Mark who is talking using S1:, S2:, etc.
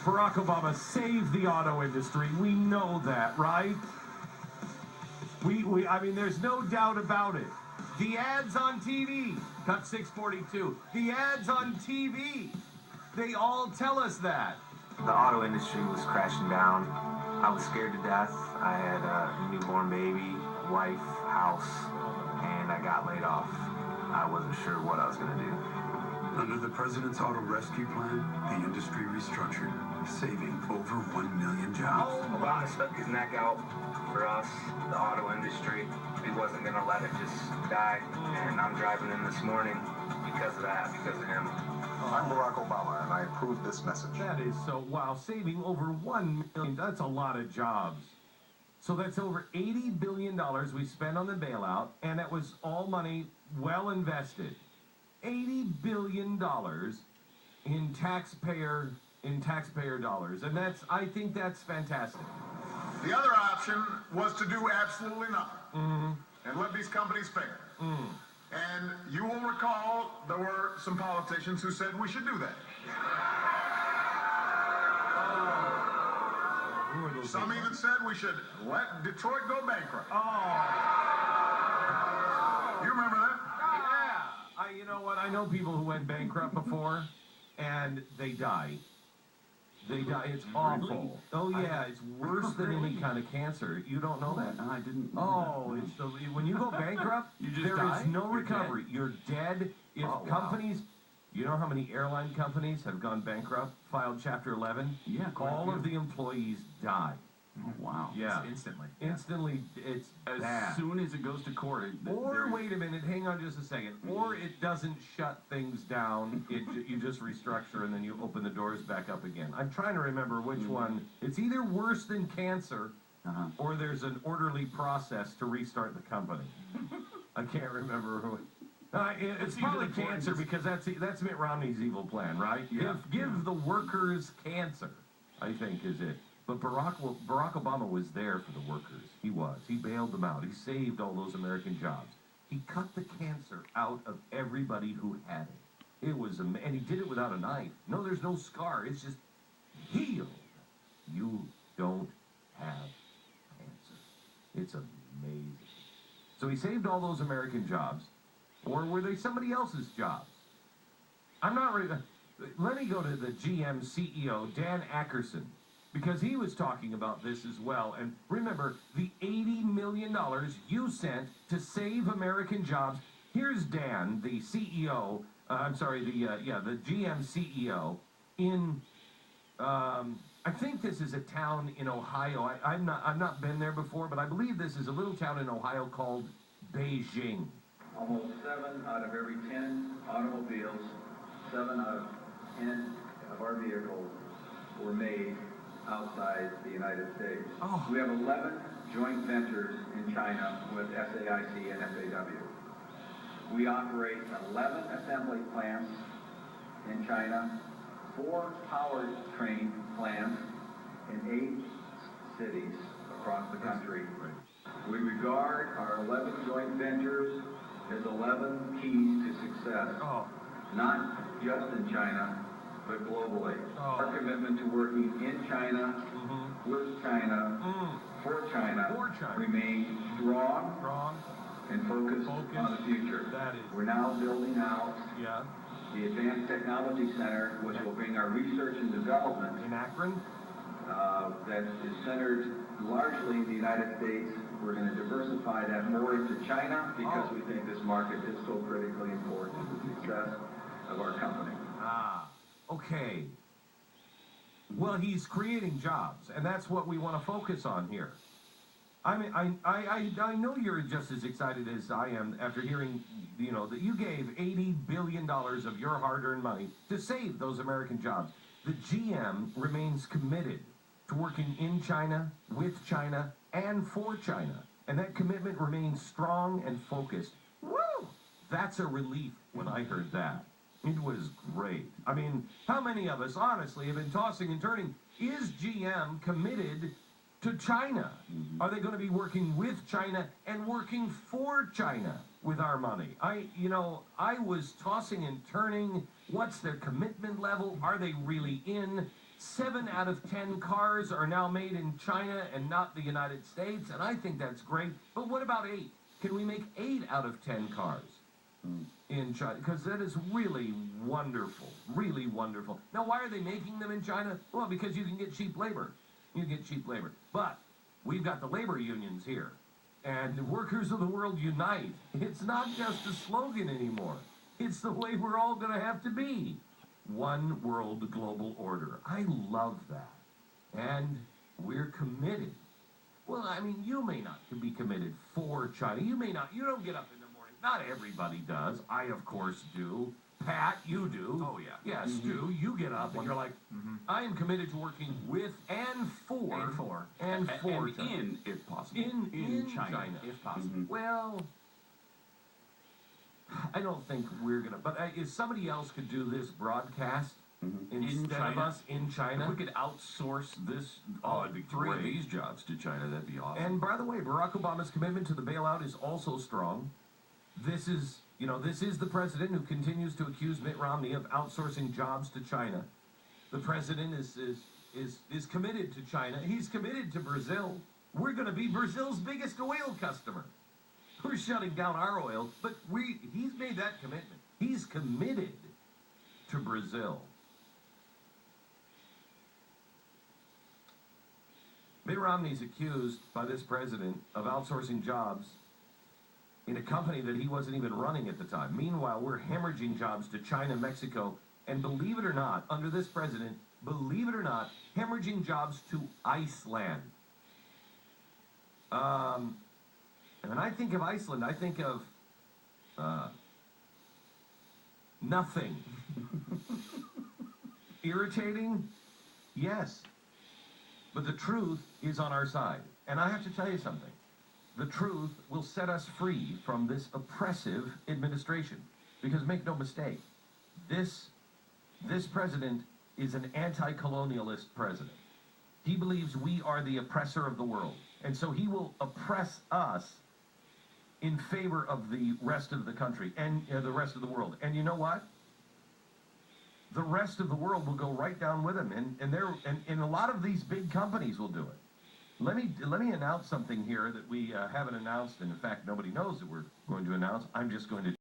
S1: Barack Obama saved the auto industry. We know that, right? I mean, there's no doubt about it. The ads on TV, cut 642. The ads on TV, they all tell us that.
S2: The auto industry was crashing down. I was scared to death. I had a newborn baby, wife, house, and I got laid off. I wasn't sure what I was going to do.
S3: Under the President's Auto Rescue Plan, the industry restructured, saving over 1 million jobs.
S2: Obama stuck his neck out for us, the auto industry. He wasn't going to let it just die, and I'm driving in this morning because of that, because of him.
S4: I'm Barack Obama, and I approve this message.
S1: That is so, wow, saving over 1 million, that's a lot of jobs. So that's over $80 billion we spent on the bailout, and that was all money well invested. $80 billion in taxpayer dollars, and I think that's fantastic.
S4: The other option was to do absolutely nothing and let these companies fail. And you will recall there were some politicians who said we should do that.
S1: Who are those
S4: Some
S1: people?
S4: even said we should let Detroit go bankrupt. You remember that?
S1: Yeah. You know what? I know people who went bankrupt before, and they die. They die. It's awful.
S5: Really?
S1: Oh yeah, it's worse than any kind of cancer. You don't know that?
S5: I didn't know
S1: Oh,
S5: that.
S1: it's when you go bankrupt,
S5: You just
S1: there
S5: die?
S1: is no
S5: You're
S1: recovery. You're dead. If
S5: Oh, wow.
S1: companies, you know how many airline companies have gone bankrupt, filed Chapter 11?
S5: Yeah, quite a
S1: All
S5: few.
S1: of the employees die.
S5: Oh, wow.
S1: Yeah.
S6: Instantly.
S1: Instantly, it's
S5: As
S1: bad.
S5: soon as it goes to court.
S1: Or wait a minute, hang on just a second. Or it doesn't shut things down. You just restructure and then you open the doors back up again. I'm trying to remember which one. It's either worse than cancer, or there's an orderly process to restart the company. I can't remember who. It's probably cancer because that's Mitt Romney's evil plan, right?
S5: Yeah.
S1: Give the workers cancer, I think is it. But Barack Obama was there for the workers. He was. He bailed them out. He saved all those American jobs. He cut the cancer out of everybody who had it. It was, and he did it without a knife. No, there's no scar. It's just healed. You don't have cancer. It's amazing. So he saved all those American jobs, or were they somebody else's jobs? I'm not really. Let me go to the GM CEO, Dan Ackerson, because he was talking about this as well. And remember, the $80 million you sent to save American jobs. Here's Dan, the CEO, the GM CEO in, I think this is a town in Ohio. I've not been there before, but I believe this is a little town in Ohio called Beijing.
S7: Almost 7 out of every 10 automobiles, 7 out of 10 of our vehicles were made outside the United States.
S1: Oh.
S7: We have 11 joint ventures in China with SAIC and SAW. We operate 11 assembly plants in China, 4 powertrain plants in 8 cities across the country. We regard our 11 joint ventures as 11 keys to success, not just in China, but globally. Our commitment to working in China, with China, for China, remains strong and focused on the future. We're now building out the Advanced Technology Center, which will bring our research and development
S1: in Akron,
S7: that is centered largely in the United States. We're going to diversify that more into China because we think this market is so critically important to the success of our company.
S1: Okay. Well, he's creating jobs, and that's what we want to focus on here. I mean, I know you're just as excited as I am after hearing, that you gave $80 billion of your hard-earned money to save those American jobs. The GM remains committed to working in China, with China, and for China. And that commitment remains strong and focused. Woo! That's a relief when I heard that. It was great. I mean, how many of us, honestly, have been tossing and turning? Is GM committed to China? Are they going to be working with China and working for China with our money? I was tossing and turning. What's their commitment level? Are they really in? 7 out of 10 cars are now made in China and not the United States, and I think that's great. But what about 8? Can we make 8 out of 10 cars in China? Because that is really wonderful, really wonderful. Now, why are they making them in China? Well, because you can get cheap labor. You get cheap labor. But we've got the labor unions here, and the workers of the world unite. It's not just a slogan anymore. It's the way we're all going to have to be. One world global order. I love that. And we're committed. Well, I mean, you may not be committed for China. You may not. You don't get up in the morning. Not everybody does. I, of course, do. Pat, you do.
S5: Oh, yeah.
S1: Yes, Stu, you get up and you're like, I am committed to working with and for.
S5: And
S1: China.
S5: in, if possible.
S1: In
S5: China, if possible.
S1: Well, I don't think we're going to. But if somebody else could do this broadcast instead of us in China.
S5: If we could outsource this, it'd be 3 of these jobs to China, that'd be awesome.
S1: And by the way, Barack Obama's commitment to the bailout is also strong. This is the president who continues to accuse Mitt Romney of outsourcing jobs to China. The president is committed to China. He's committed to Brazil. We're going to be Brazil's biggest oil customer. We're shutting down our oil, but he's made that commitment. He's committed to Brazil. Mitt Romney's accused by this president of outsourcing jobs in a company that he wasn't even running at the time. Meanwhile, we're hemorrhaging jobs to China, Mexico, and believe it or not, under this president, believe it or not, hemorrhaging jobs to Iceland. And when I think of Iceland, I think of nothing. Irritating? Yes. But the truth is on our side. And I have to tell you something. The truth will set us free from this oppressive administration. Because make no mistake, this president is an anti-colonialist president. He believes we are the oppressor of the world. And so he will oppress us in favor of the rest of the country and the rest of the world. And you know what? The rest of the world will go right down with him, and a lot of these big companies will do it. Let me announce something here that we haven't announced, and in fact nobody knows that we're going to announce. I'm just going to